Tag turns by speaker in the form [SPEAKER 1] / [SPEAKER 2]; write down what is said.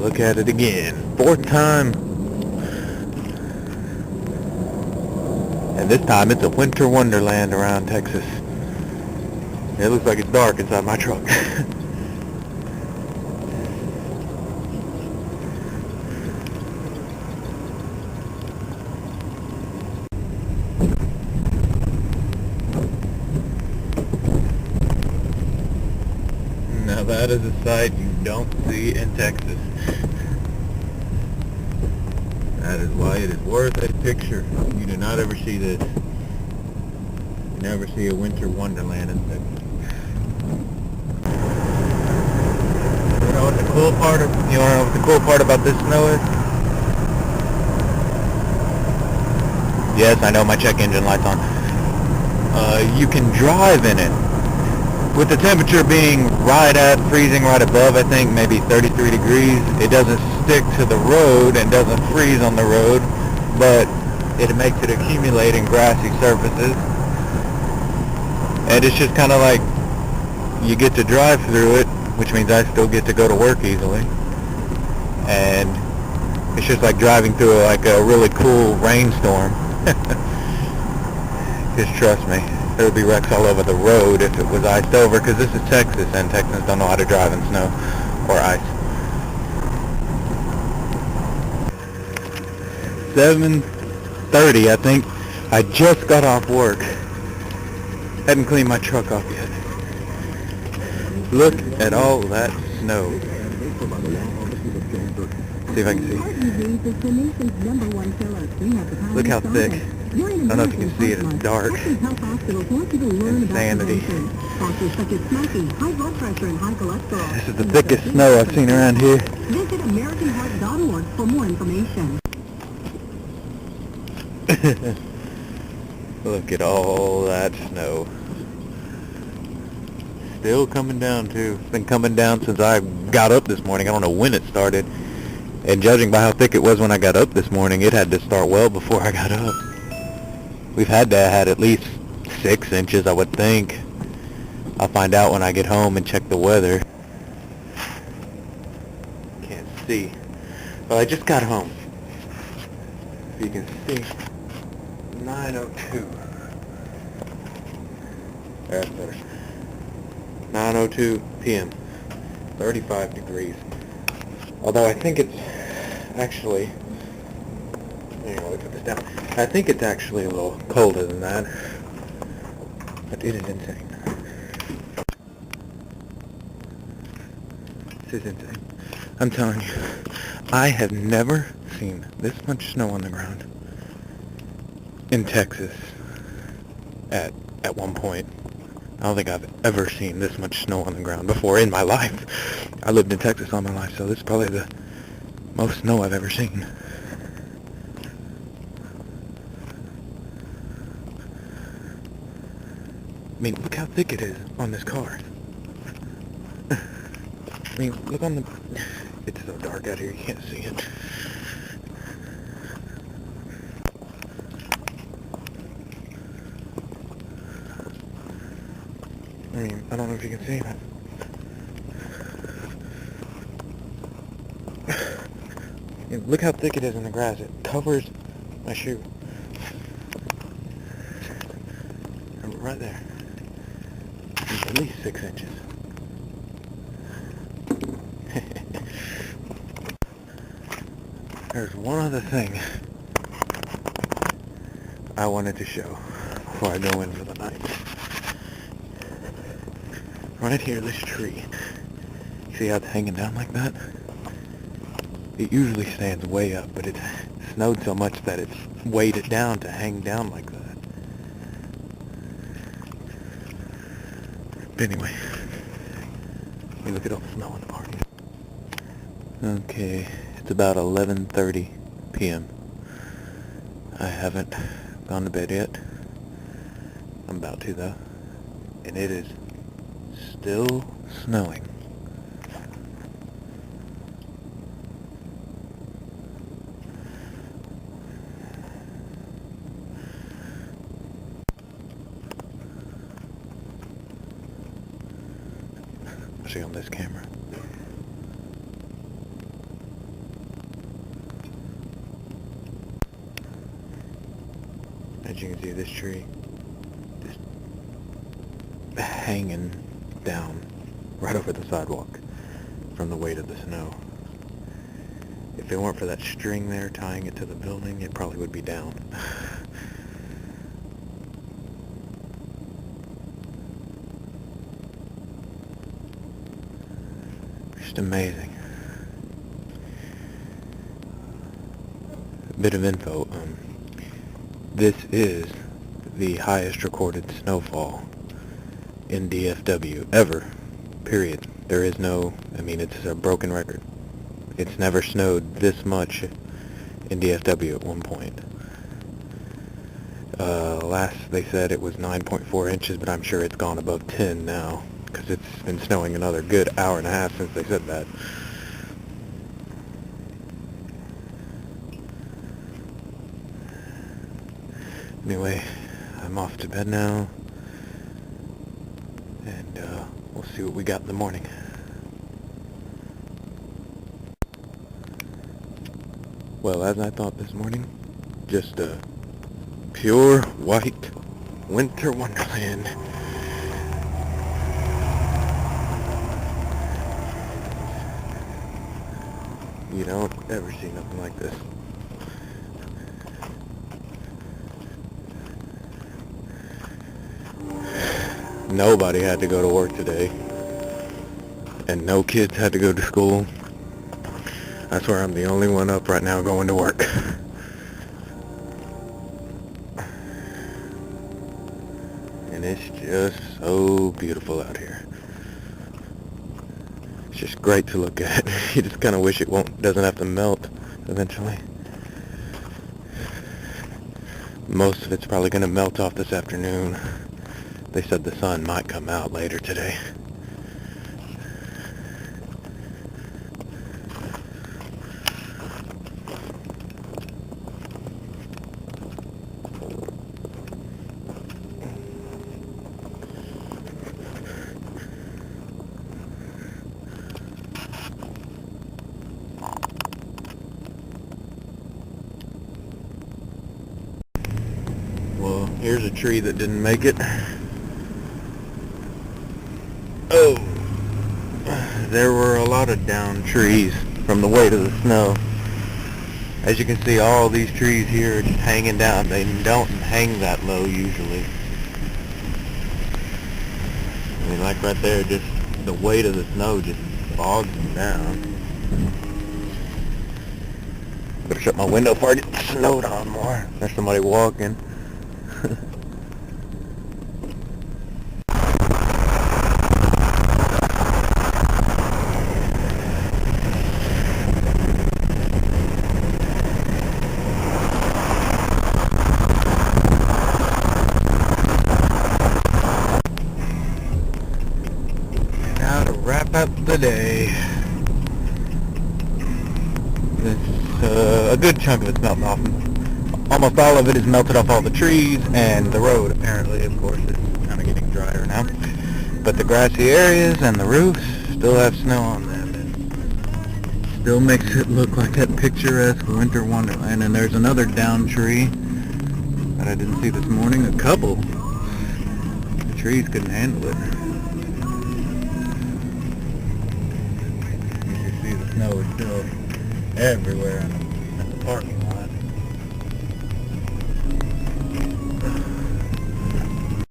[SPEAKER 1] Look at it again. Fourth time. And this time it's a winter wonderland around Texas. It looks like it's dark inside my truck. Now that is a sight you don't see in Texas. That is why it is worth a picture. You do not ever see this. You never see a winter wonderland in Texas. You know what the cool part of, you wanna know what the cool part about this snow is? Yes, I know my check engine light's on. You can drive in it. With the temperature being right at freezing, right above, I think, maybe 33 degrees, it doesn't stick to the road and doesn't freeze on the road, but it makes it accumulate in grassy surfaces. And it's just kind of like you get to drive through it, which means I still get to go to work easily. And it's just like driving through like a really cool rainstorm. Just trust me. There would be wrecks all over the road if it was iced over, because this is Texas, and Texans don't know how to drive in snow or ice. 7:30, I think. I just got off work. Hadn't cleaned my truck off yet. Look at all that snow. See if I can see. Look how thick. I don't know if you can see it, it's dark. Insanity. This is the thickest snow I've seen around here.
[SPEAKER 2] Visit AmericanHeart.org for more information.
[SPEAKER 1] Look at all that snow. Still coming down too. It's been coming down since I got up this morning. I don't know when it started. And judging by how thick it was when I got up this morning, it had to start well before I got up. We've had to have had at least 6 inches, I would think. I'll find out when I get home and check the weather. Can't see. Well, I just got home. If you can see, 9:02. That's better. 9:02 p.m. 35 degrees. Although I think it's actually, let me put this down. I think it's actually a little colder than that. But it is insane. This is insane. I'm telling you, I have never seen this much snow on the ground in Texas at one point. I don't think I've ever seen this much snow on the ground before in my life. I lived in Texas all my life, so this is probably the most snow I've ever seen. I mean, look how thick it is on this car. I mean, look on the... It's so dark out here, you can't see it. I mean, I don't know if you can see that. Look how thick it is in the grass. It covers my shoe. Right there. It's at least 6 inches. There's one other thing I wanted to show before I go in for the night. Right here, this tree. See how it's hanging down like that? It usually stands way up, but it's snowed so much that it's weighed it down to hang down like that. But anyway, you look at all the snow in the park. Okay, it's about 11:30 p.m. I haven't gone to bed yet. I'm about to though. And it is still snowing. See on this camera. As you can see, this tree just hanging down right over the sidewalk from the weight of the snow. If it weren't for that string there tying it to the building, it probably would be down. Just amazing. A bit of info. This is the highest recorded snowfall in DFW ever. Period. There is no, it's a broken record. It's never snowed this much in DFW at one point. Last they said it was 9.4 inches, but I'm sure it's gone above 10 now, because it's been snowing another good hour and a half since they said that. Anyway, I'm off to bed now, and we'll see what we got in the morning. Well, as I thought this morning, just a pure white winter wonderland. You don't ever see nothing like this. Nobody had to go to work today, and no kids had to go to school. I swear I'm the only one up right now going to work. And it's just so beautiful out here. It's just great to look at. You just kind of wish it doesn't have to melt eventually. Most of it's probably going to melt off this afternoon. They said the sun might come out later today. Well, here's a tree that didn't make it. Oh, there were a lot of downed trees from the weight of the snow. As you can see, all these trees here are just hanging down. They don't hang that low usually. Like right there, just the weight of the snow just bogs them down. Better shut my window before I get snowed on more. There's somebody walking. Now to wrap up the day. A good chunk of it's melting off. Almost all of it is melted off all the trees, and the road apparently, of course, is kind of getting drier now. But the grassy areas and the roofs still have snow on them. It still makes it look like that picturesque winter wonderland. And there's another downed tree that I didn't see this morning. A couple. The trees couldn't handle it. You can see the snow is still everywhere at the parking lot.